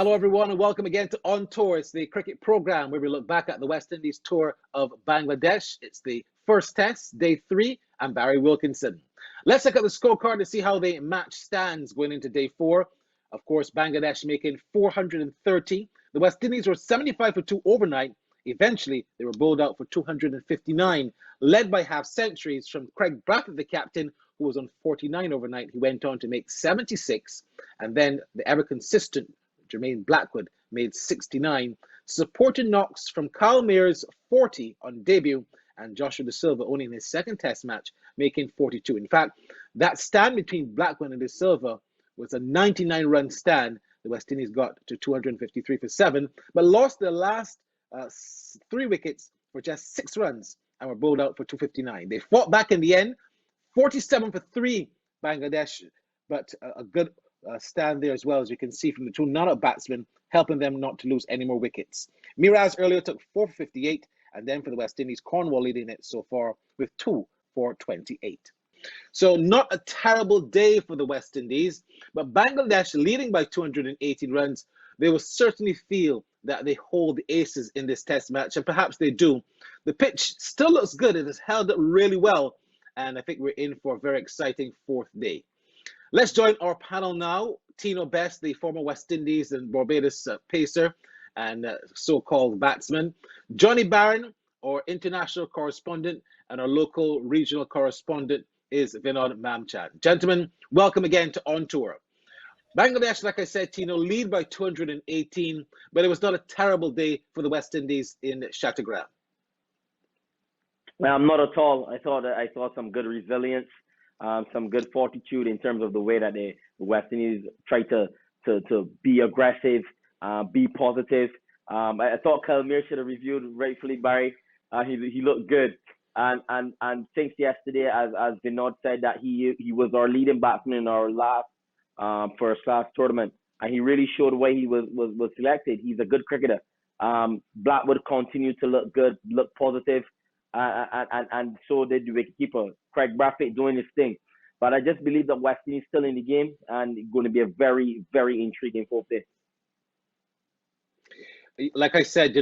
Hello, everyone, and welcome again to On Tour. It's the cricket program where we look back at the West Indies tour of Bangladesh. It's the first test, day 3. I'm Barry Wilkinson. Let's look at the scorecard to see how the match stands going into day 4. Of course, Bangladesh making 430. The West Indies were 75 for 2 overnight. Eventually, they were bowled out for 259, led by half centuries from Craig Brathwaite, the captain, who was on 49 overnight. He went on to make 76, and then the ever-consistent Jermaine Blackwood made 69. Supporting knocks from Kyle Mears 40 on debut, and Joshua De Silva only in his second test match making 42. In fact, that stand between Blackwood and De Silva was a 99-run stand. The West Indies got to 253 for 7, but lost their last 3 wickets for just 6 runs and were bowled out for 259. They fought back in the end, 47 for 3 Bangladesh, but a good stand there as well, as you can see from the 2 non-out batsmen, helping them not to lose any more wickets. Miraz earlier took 4 for 58, and then for the West Indies, Cornwall leading it so far with 2 for 28. So not a terrible day for the West Indies, but Bangladesh leading by 218 runs, they will certainly feel that they hold the aces in this test match, and perhaps they do. The pitch still looks good. It has held up really well, and I think we're in for a very exciting 4th day. Let's join our panel now. Tino Best, the former West Indies and Barbados pacer and so-called batsman. Johnny Barron, our international correspondent, and our local regional correspondent is Vinod Mamchand. Gentlemen, welcome again to On Tour. Bangladesh, like I said, Tino, lead by 218, but it was not a terrible day for the West Indies in Chattogram. Not at all. I saw some good resilience. Some good fortitude in terms of the way that the West Indies tried to be aggressive, be positive. I thought Kyle Mears should have reviewed rightfully, Barry. He looked good, and since yesterday, as Vinod said, that he was our leading batsman in our last first class tournament, and he really showed why he was selected. He's a good cricketer. Blackwood continued to look good, look positive. And so did the wicketkeeper, Craig Brathwaite, doing his thing. But I just believe that West Indies is still in the game and going to be a very, very intriguing 4th day. Like I said,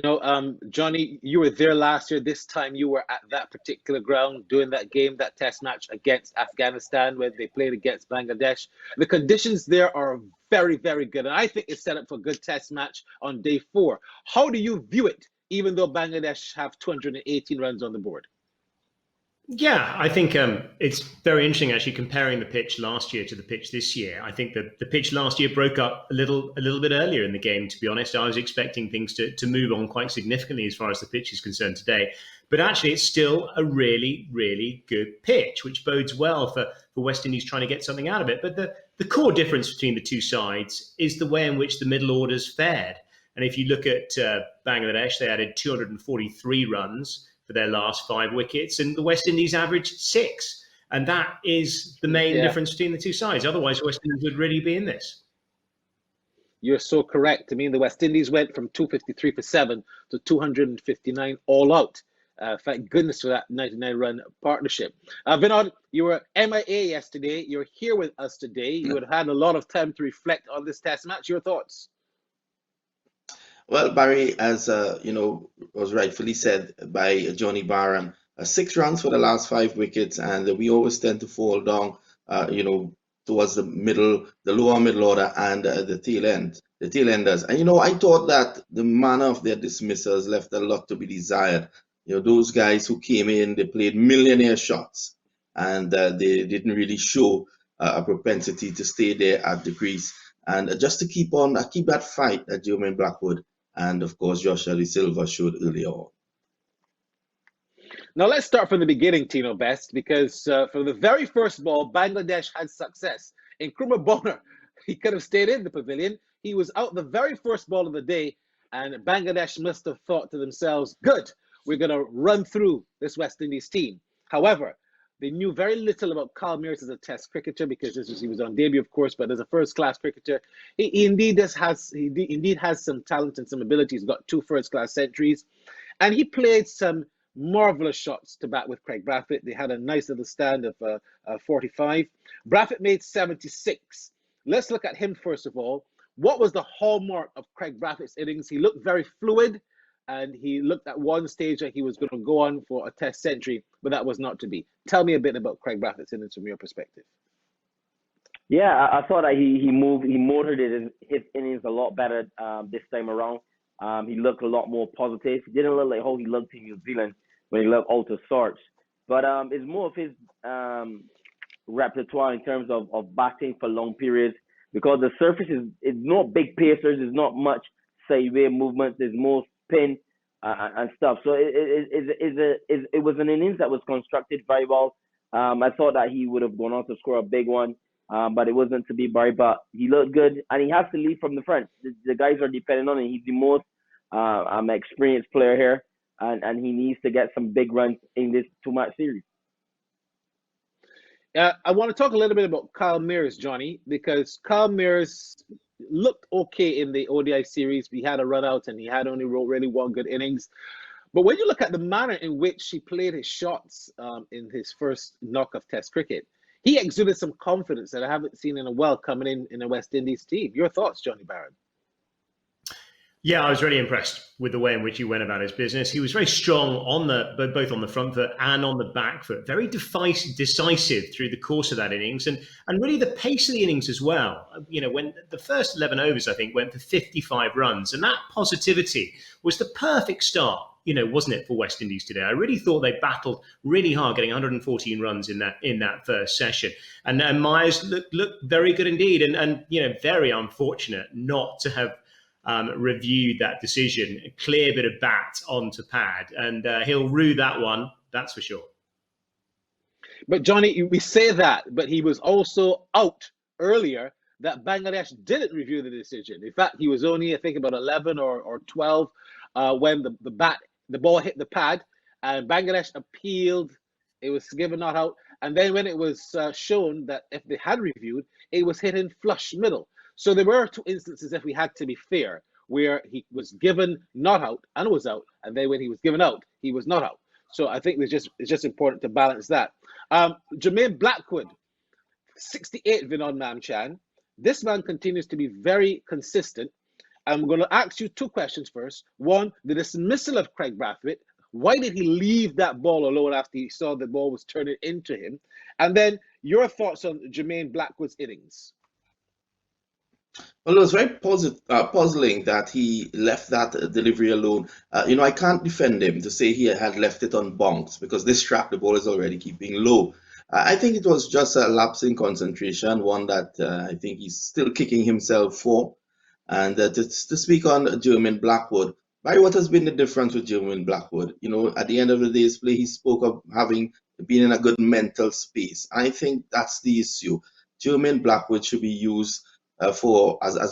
Johnny, you were there last year. This time you were at that particular ground doing that game, that test match against Afghanistan where they played against Bangladesh. The conditions there are very, very good. And I think it's set up for a good test match on day 4. How do you view it, even though Bangladesh have 218 runs on the board? Yeah, I think it's very interesting actually comparing the pitch last year to the pitch this year. I think that the pitch last year broke up a little bit earlier in the game, to be honest. I was expecting things to move on quite significantly as far as the pitch is concerned today. But actually, it's still a really, really good pitch, which bodes well for West Indies trying to get something out of it. But the core difference between the two sides is the way in which the middle orders fared. And if you look at Bangladesh, they added 243 runs for their last 5 wickets, and the West Indies averaged 6. And that is the main difference between the two sides. Otherwise, West Indies would really be in this. You're so correct. I mean, the West Indies went from 253 for 7 to 259 all out. Thank goodness for that 99-run partnership. Vinod, you were MIA yesterday. You're here with us today. You would have had a lot of time to reflect on this test match. Your thoughts? Well, Barry, as was rightfully said by Johnny Barron, 6 runs for the last 5 wickets, and we always tend to fall down, towards the lower middle order and the tail enders. And I thought that the manner of their dismissals left a lot to be desired. Those guys who came in, they played millionaire shots, and they didn't really show a propensity to stay there at the crease and just to keep that fight that Jermaine Blackwood and, of course, Joshua De Silva showed earlier on. Now, let's start from the beginning, Tino Best, because for the very first ball, Bangladesh had success. Nkrumah Bonner, he could have stayed in the pavilion. He was out the very first ball of the day, and Bangladesh must have thought to themselves, good, we're going to run through this West Indies team. However, they knew very little about Kyle Mears as a test cricketer because he was on debut, of course, but as a first-class cricketer, he indeed has some talent and some ability. He's got 2 first-class centuries, and he played some marvelous shots to bat with Craig Brathwaite. They had a nice little stand of 45. Brathwaite made 76. Let's look at him first of all. what was the hallmark of Craig Brathwaite's innings? He looked very fluid, and he looked at one stage like he was going to go on for a Test century, but that was not to be. Tell me a bit about Craig Brathwaite's innings from your perspective. Yeah, I thought that he motored his innings a lot better this time around. He looked a lot more positive. He didn't look like how he looked in New Zealand when he looked out of sorts. But it's more of his repertoire in terms of batting for long periods, because the surface is not big pacers, there's not much sideway movement, there's more spin and stuff. So it was an innings that was constructed very well. I thought that he would have gone on to score a big one, but it wasn't to be, Barry. But he looked good, and he has to lead from the front. The guys are depending on him. He's the most experienced player here, and he needs to get some big runs in this two-match series. I want to talk a little bit about Kyle Mears, Johnny, because Kyle Mears looked okay in the ODI series. We had a run out, and he had only really one good innings. But when you look at the manner in which he played his shots in his first knock of Test cricket, he exuded some confidence that I haven't seen in a while coming in a West Indies team. Your thoughts, Johnny Barron? Yeah, I was really impressed with the way in which he went about his business. He was very strong on both on the front foot and on the back foot, very decisive through the course of that innings, and really the pace of the innings as well. You know, when the first 11 overs, I think, went for 55 runs, and that positivity was the perfect start, you know, wasn't it, for West Indies today? I really thought they battled really hard, getting 114 runs in that first session, and Myers looked very good indeed, and you know, very unfortunate not to have reviewed that decision, a clear bit of bat onto pad, and he'll rue that one, that's for sure. But Johnny, we say that, but he was also out earlier that Bangladesh didn't review the decision. In fact, he was only, I think, about 11 or 12 when the ball hit the pad, and Bangladesh appealed. It was given not out, and then when it was shown that if they had reviewed, it was hit in flush middle. So there were two instances, if we had to be fair, where he was given not out and was out, and then when he was given out, he was not out. So I think it's just important to balance that. Jermaine Blackwood, 68 Vinod Mamchan. This man continues to be very consistent. I'm going to ask you two questions first. One, the dismissal of Craig Brathwaite. Why did he leave that ball alone after he saw the ball was turning into him? And then your thoughts on Jermaine Blackwood's innings. Well, it was very puzzling that he left that delivery alone. You know, I can't defend him to say he had left it on bounce, because this track, the ball is already keeping low. I think it was just a lapse in concentration, one that I think he's still kicking himself for. And to speak on Jermaine Blackwood, Barry, what has been the difference with Jermaine Blackwood? You know, at the end of the day's play, he spoke of having been in a good mental space. I think that's the issue. Jermaine Blackwood should be used as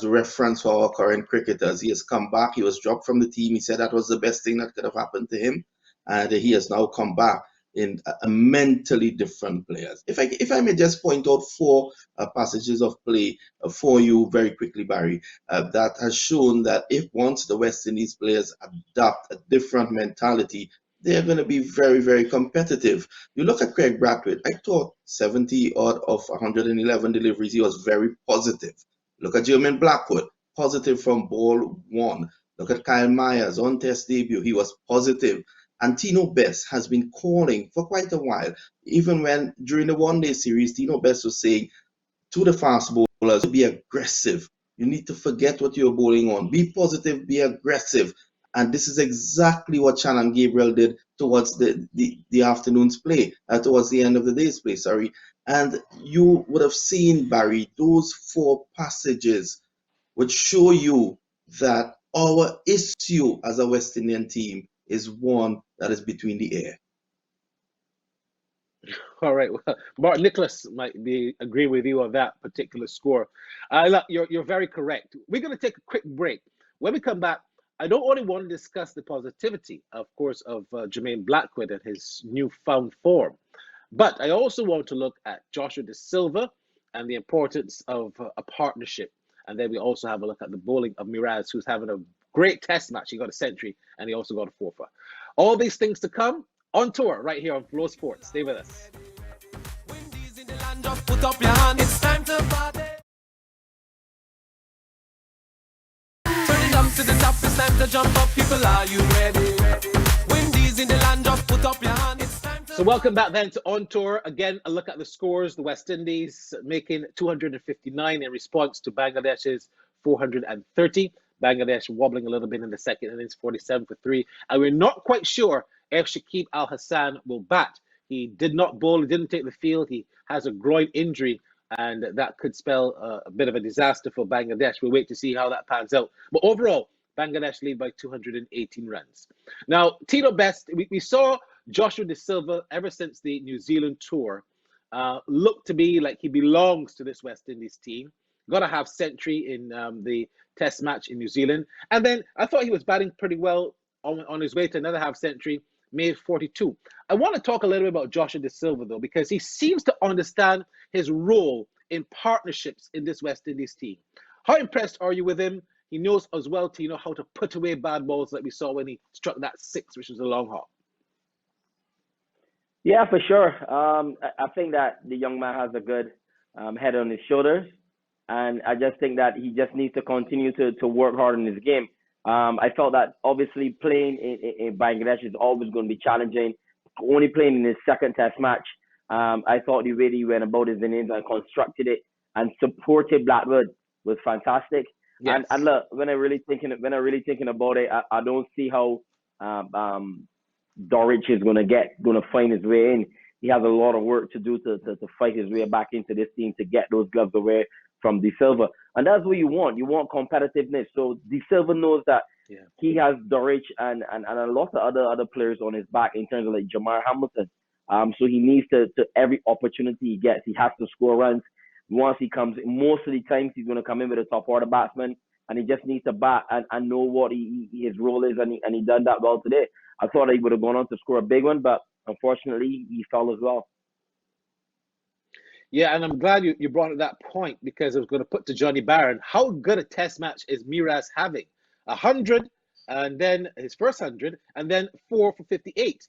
a reference for our current cricketers. He has come back. He was dropped from the team. He said that was the best thing that could have happened to him, and he has now come back in a mentally different player. If I may just point out four passages of play for you very quickly, Barry, that has shown that if once the West Indies players adopt a different mentality, they're going to be very, very competitive. You look at Craig Brathwaite, I thought 70 odd of 111 deliveries, he was very positive. Look at Jermaine Blackwood, positive from ball one. Look at Kyle Myers on Test debut, he was positive. And Tino Best has been calling for quite a while. Even when during the one-day series, Tino Best was saying to the fast bowlers, be aggressive. You need to forget what you're bowling on. Be positive, be aggressive. And this is exactly what Shannon Gabriel did towards the afternoon's play, towards the end of the day's play, sorry. And you would have seen, Barry, those four passages would show you that our issue as a West Indian team is one that is between the air. All right. Well, Mark Nicholas might be agreeing with you on that particular score. Look, you're very correct. We're going to take a quick break. When we come back, I don't only want to discuss the positivity, of course, of Jermaine Blackwood and his newfound form, but I also want to look at Joshua De Silva and the importance of a partnership. And then we also have a look at the bowling of Miraz, who's having a great test match. He got a century and he also got a four. All these things to come on tour right here on FlowSports. Stay with us. time to jump up, people, are you ready? Windies in the land, just put up your hand. It's time to... So welcome back then to On Tour. Again, a look at the scores. The West Indies making 259 in response to Bangladesh's 430. Bangladesh wobbling a little bit in the second innings, 47 for 3. And we're not quite sure if Shakib Al Hassan will bat. He did not bowl, he didn't take the field. He has a groin injury, and that could spell a bit of a disaster for Bangladesh. We'll wait to see how that pans out. But overall, Bangladesh lead by 218 runs. Now, Tino Best, we saw Joshua De Silva ever since the New Zealand tour look to be like he belongs to this West Indies team. Got to have century in the test match in New Zealand. And then I thought he was batting pretty well on his way to another half century, made 42. I want to talk a little bit about Joshua De Silva, though, because he seems to understand his role in partnerships in this West Indies team. How impressed are you with him? He knows as well, Tino, how to put away bad balls like we saw when he struck that 6, which was a long hop. Yeah, for sure. I think that the young man has a good head on his shoulders. And I just think that he just needs to continue to work hard in his game. I felt that obviously playing in Bangladesh is always going to be challenging. Only playing in his second test match, I thought the way he went about his innings and constructed it and supported Blackwood was fantastic. Yes. And look, when I really thinking about it, I don't see how Dorich is gonna find his way in. He has a lot of work to do to fight his way back into this team to get those gloves away from De Silva. And that's what you want. You want competitiveness. So De Silva knows that he has Dorich and a lot of other players on his back in terms of like Jamar Hamilton. So he needs to every opportunity he gets, he has to score runs. Once he comes, most of the times he's going to come in with a top order batsman, and he just needs to bat and know what his role is, and he done that well today. I thought he would have gone on to score a big one, but unfortunately he fell as well. Yeah, and I'm glad you brought up that point, because I was going to put to Johnny Barron, how good a test match is Miraz having? 100, and then his first 100, and then 4 for 58.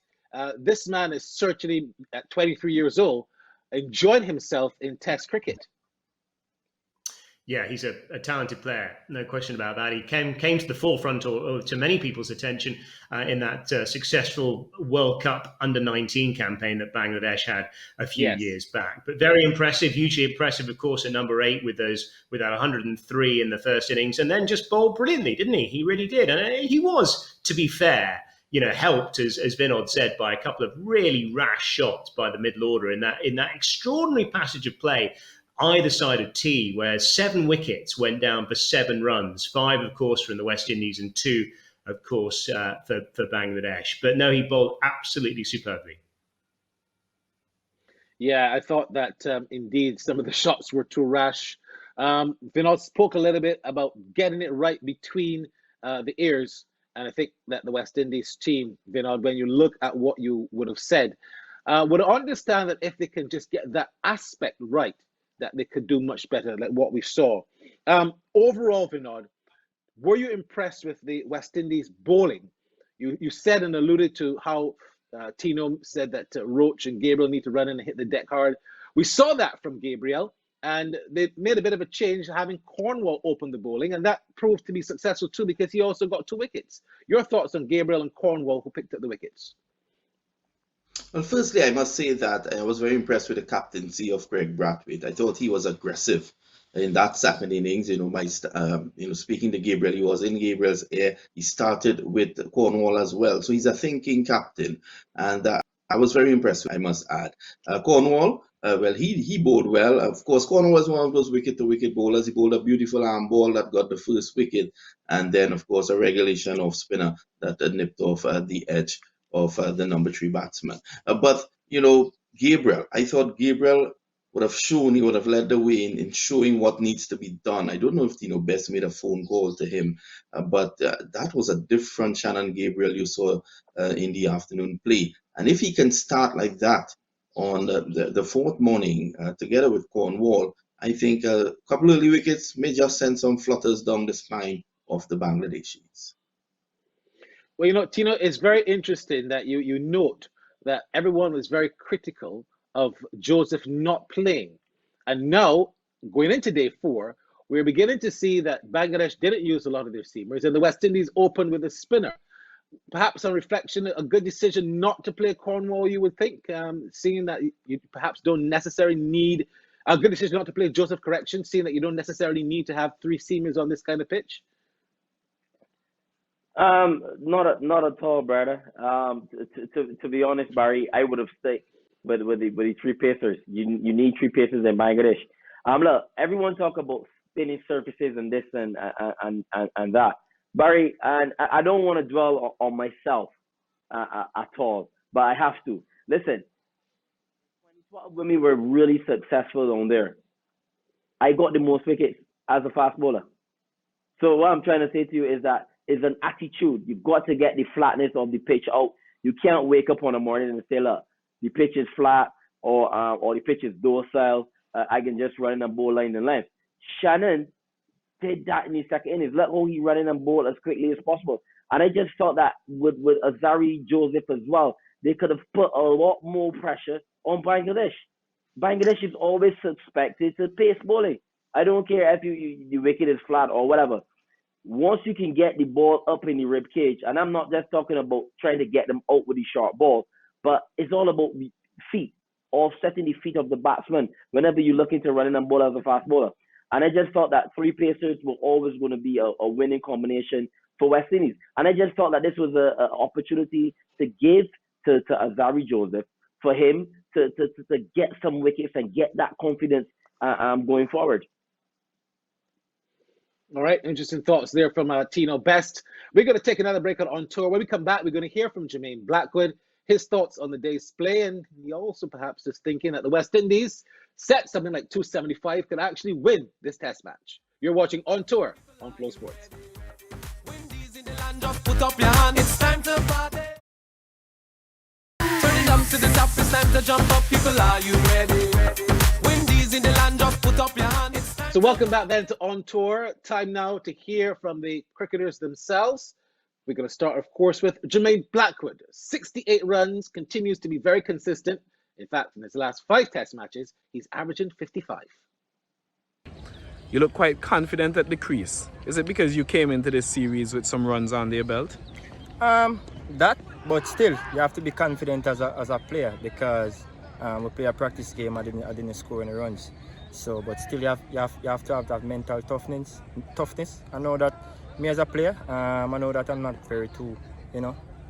This man is certainly, at 23 years old, enjoying himself in test cricket. Yeah, he's a talented player, no question about that. He came to the forefront, or to many people's attention, in that successful World Cup under-19 campaign that Bangladesh had a few years back. But very impressive, hugely impressive, of course, at number 8 with that 103 in the first innings, and then just bowled brilliantly, didn't he? He really did, and he was, to be fair, helped, as Vinod said, by a couple of really rash shots by the middle order in that extraordinary passage of play either side of T, where 7 wickets went down for 7 runs, 5, of course, from the West Indies and 2, of course, for Bangladesh. But no, he bowled absolutely superbly. Yeah, I thought that indeed some of the shots were too rash. Vinod spoke a little bit about getting it right between the ears. And I think that the West Indies team, Vinod, when you look at what you would have said, would understand that if they can just get that aspect right, that they could do much better, like what we saw. Overall, Vinod, were you impressed with the West Indies bowling? You said and alluded to how Tino said that Roach and Gabriel need to run in and hit the deck hard. We saw that from Gabriel, and they made a bit of a change, having Cornwall open the bowling, and that proved to be successful too, because he also got 2 wickets. Your thoughts on Gabriel and Cornwall, who picked up the wickets? Well, firstly, I must say that I was very impressed with the captaincy of Greg Brathwaite. I thought he was aggressive in that second innings. Speaking to Gabriel, he was in Gabriel's ear. He started with Cornwall as well, so he's a thinking captain, and I was very impressed, I must add. Cornwall, he bowled well. Of course, Cornwall was one of those wicket-to-wicket bowlers. He bowled a beautiful arm ball that got the first wicket, and then, of course, a regulation off spinner that nipped off the edge of the number 3 batsman. But Gabriel, I thought Gabriel would have led the way in showing what needs to be done. I don't know if Tino Best made a phone call to him, but that was a different Shannon Gabriel you saw in the afternoon play. And if he can start like that on the 4th morning together with Cornwall, I think a couple of early wickets may just send some flutters down the spine of the Bangladeshis. Well, Tino, it's very interesting that you note that everyone was very critical of Joseph not playing. And now, going into day 4, we're beginning to see that Bangladesh didn't use a lot of their seamers, and the West Indies opened with a spinner. Perhaps on reflection, a good decision not to play Cornwall, you would think, seeing that you perhaps don't necessarily need a good decision not to play Joseph Correction, seeing that you don't necessarily need to have 3 seamers on this kind of pitch. Not at all, brother. To be honest, Barry, I would have stayed with the 3 pacers. You need 3 pacers in Bangladesh. Look, everyone talk about spinning surfaces and this and that, Barry, and I don't want to dwell on myself at all, but I have to. Listen, when we were really successful on there, I got the most wickets as a fast bowler. So what I'm trying to say to you is that it's an attitude. You've got to get the flatness of the pitch out. You can't wake up on a morning and say, look, the pitch is flat or the pitch is docile. I can just run in and bowl line and length. Shannon did that in the second innings. Look how he ran in and bowl as quickly as possible. And I just thought that with Azari Joseph as well, they could have put a lot more pressure on Bangladesh. Bangladesh is always suspected to pace bowling. I don't care if the wicket is flat or whatever. Once you can get the ball up in the rib cage, and I'm not just talking about trying to get them out with the short ball, but it's all about the feet, offsetting the feet of the batsman whenever you're looking to run in and bowl as a fast bowler. And I just thought that 3 pacers were always going to be a winning combination for West Indies. And I just thought that this was an opportunity to give to Azari Joseph for him to get some wickets and get that confidence going forward. All right, interesting thoughts there from Tino Best. We're going to take another break on tour. When we come back, we're going to hear from Jermaine Blackwood, his thoughts on the day's play, and he also perhaps is thinking that the West Indies, set something like 275, could actually win this test match. You're watching On Tour on FlowSports. Put up your hand, it's time to party. Turn it up to the top, it's time to jump up. People, are you ready? Windies in the land, just put up your hand. So welcome back then to On Tour. Time now to hear from the cricketers themselves. We're going to start, of course, with Jermaine Blackwood. 68 runs, continues to be very consistent. In fact, in his last 5 test matches, he's averaging 55. You look quite confident at the crease. Is it because you came into this series with some runs under your belt? But still, you have to be confident as a player because we play a practice game. I didn't score any runs. So, but still, you have to have that mental toughness. I know that me as a player, I know that I'm not very too,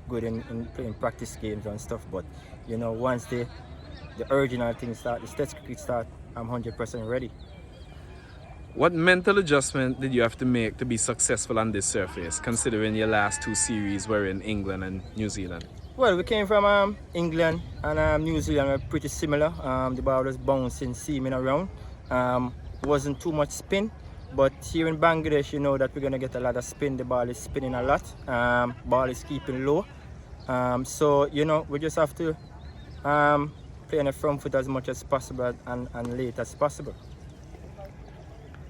good in playing practice games and stuff. But once the original things start, the test cricket start, I'm 100% ready. What mental adjustment did you have to make to be successful on this surface, considering your last 2 series were in England and New Zealand? Well, we came from England and New Zealand were pretty similar. The ball was bouncing, seaming around. Wasn't too much spin, but here in Bangladesh, you know that we're going to get a lot of spin. The ball is spinning a lot. Ball is keeping low. So, we just have to play on the front foot as much as possible and late as possible.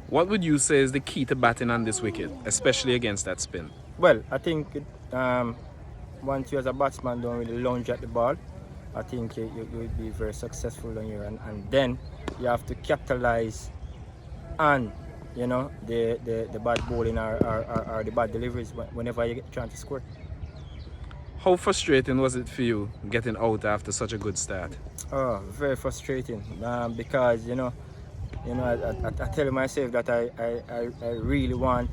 What would you say is the key to batting on this wicket, especially against that spin? Well, I think once you as a batsman don't really lunge at the ball, I think you will be very successful on your and then you have to capitalize on the bad bowling or the bad deliveries whenever you get trying to score. How frustrating was it for you getting out after such a good start? Oh, very frustrating because I tell myself that I really want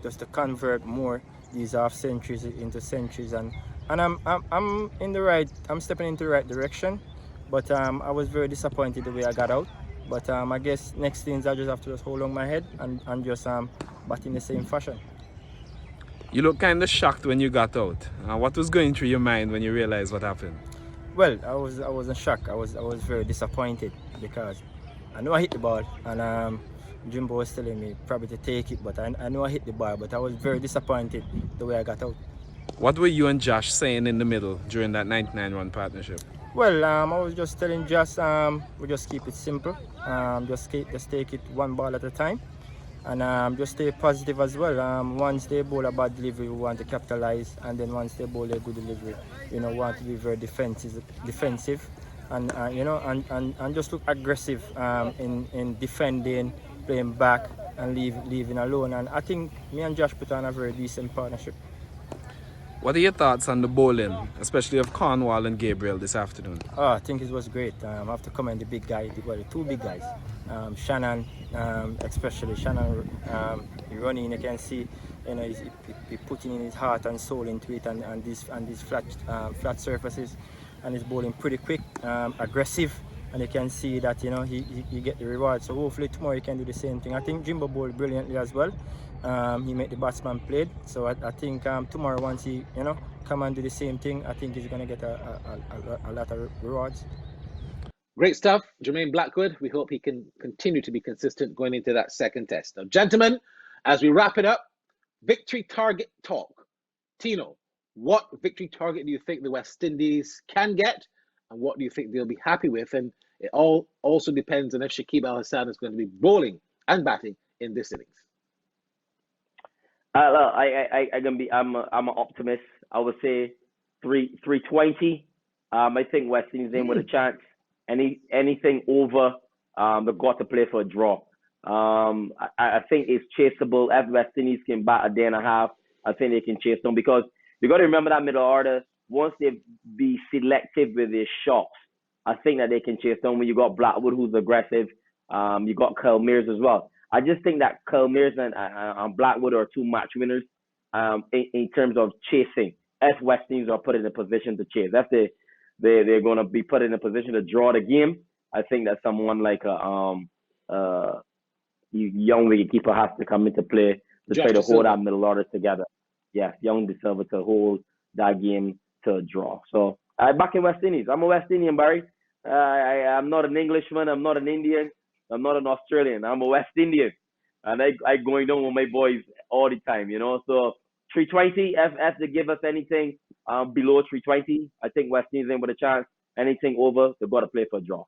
just to convert more these half centuries into centuries and I'm in the right. I'm stepping into the right direction, but I was very disappointed the way I got out. But I guess next things I just have to just hold on my head and just bat in the same fashion. You look kind of shocked when you got out. What was going through your mind when you realized what happened? Well, I was in shock. I was very disappointed because I know I hit the ball and Jimbo was telling me probably to take it, but I know I hit the ball, but I was very disappointed the way I got out. What were you and Josh saying in the middle during that 99-run partnership? Well, I was just telling Josh, we just keep it simple. Just take it one ball at a time, and just stay positive as well. Once they bowl a bad delivery, we want to capitalize, and then once they bowl a good delivery, we want to be very defensive, and and just look aggressive in defending, playing back and leaving alone. And I think me and Josh put on a very decent partnership. What are your thoughts on the bowling, especially of Cornwall and Gabriel this afternoon? Oh, I think it was great. I have to commend the big guy, the two big guys. Shannon, especially Shannon, running. You can see, he's putting in his heart and soul into it, and these flat surfaces, and he's bowling pretty quick, aggressive, and you can see that he get the reward. So hopefully tomorrow he can do the same thing. I think Jimbo bowled brilliantly as well. He made the batsman played, so I think tomorrow once he come and do the same thing, I think he's going to get a lot of rewards. Great stuff, Jermaine Blackwood. We hope he can continue to be consistent going into that second test. Now, gentlemen, as we wrap it up, victory target talk. Tino, what victory target do you think the West Indies can get, and what do you think they'll be happy with? And it all also depends on if Shakib Al Hasan is going to be bowling and batting in this innings. I'm an optimist. I would say 320. I think West Indies in with a chance. Anything over, they've got to play for a draw. I think it's chaseable. If West Indies can bat a day and a half, I think they can chase them, because you got to remember that middle order. Once they be selective with their shots, I think that they can chase them. When you got Blackwood, who's aggressive, you got Kyle Mears as well. I just think that Kyle Mears and Blackwood are two match winners in terms of chasing. If West Indies are put in a position to chase, if they're going to be put in a position to draw the game, I think that someone like a young wicketkeeper has to come into play to try to hold that middle order together. Yeah, young De Silva to hold that game to a draw. So I back in West Indies. I'm a West Indian, Barry. I'm not an Englishman. I'm not an Indian. I'm not an Australian. I'm a West Indian, and I going down with my boys all the time, So 320. If they give us anything below 320, I think West Indies in with a chance. Anything over, they've got to play for a draw.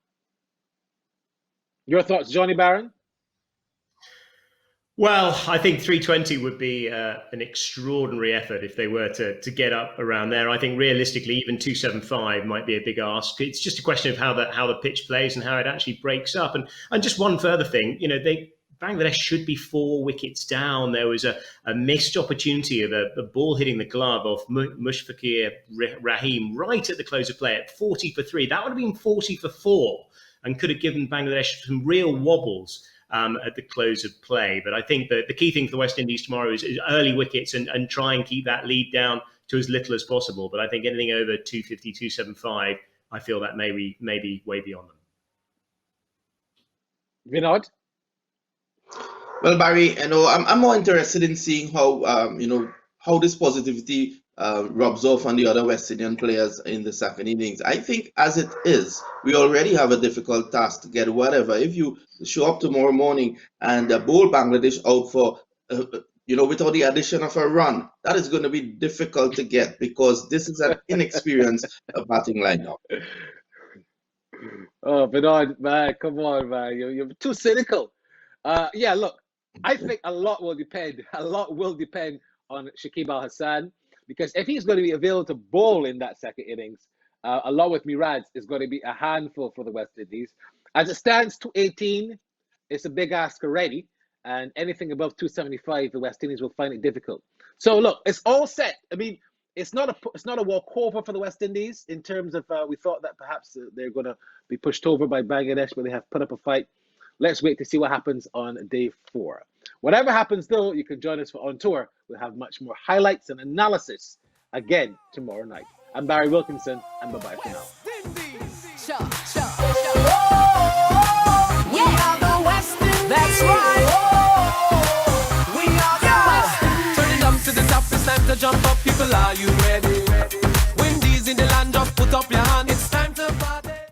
Your thoughts, Johnny Barron? Well, I think 320 would be an extraordinary effort if they were to get up around there. I think realistically, even 275 might be a big ask. It's just a question of how the pitch plays and how it actually breaks up. And just one further thing, Bangladesh should be 4 wickets down. There was a missed opportunity of a ball hitting the glove of Mushfiqur Rahim right at the close of play at 40 for 3. That would have been 40 for 4 and could have given Bangladesh some real wobbles at the close of play. But I think that the key thing for the West Indies tomorrow is early wickets and try and keep that lead down to as little as possible. But I think anything over 250, 275, I feel that may be way beyond them. Vinod? Well, Barry, I'm more interested in seeing how how this positivity rubs off on the other West Indian players in the second innings. I think as it is, we already have a difficult task to get whatever. If you show up tomorrow morning and bowl Bangladesh out for, without the addition of a run, that is going to be difficult to get, because this is an inexperienced batting lineup. Oh, Vinod, man, come on, man. You're too cynical. Look, I think a lot will depend on Shakib Al Hasan, because if he's going to be available to bowl in that second innings, along with Miraj, is going to be a handful for the West Indies. As it stands, 218, it's a big ask already, and anything above 275, the West Indies will find it difficult. So look, it's all set. I mean, it's not a walkover for the West Indies in terms of we thought that perhaps they're going to be pushed over by Bangladesh, but they have put up a fight. Let's wait to see what happens on day 4. Whatever happens, though, you can join us for On Tour. We'll have much more highlights and analysis again tomorrow night. I'm Barry Wilkinson, and bye-bye for now. We are the West Indies. That's right.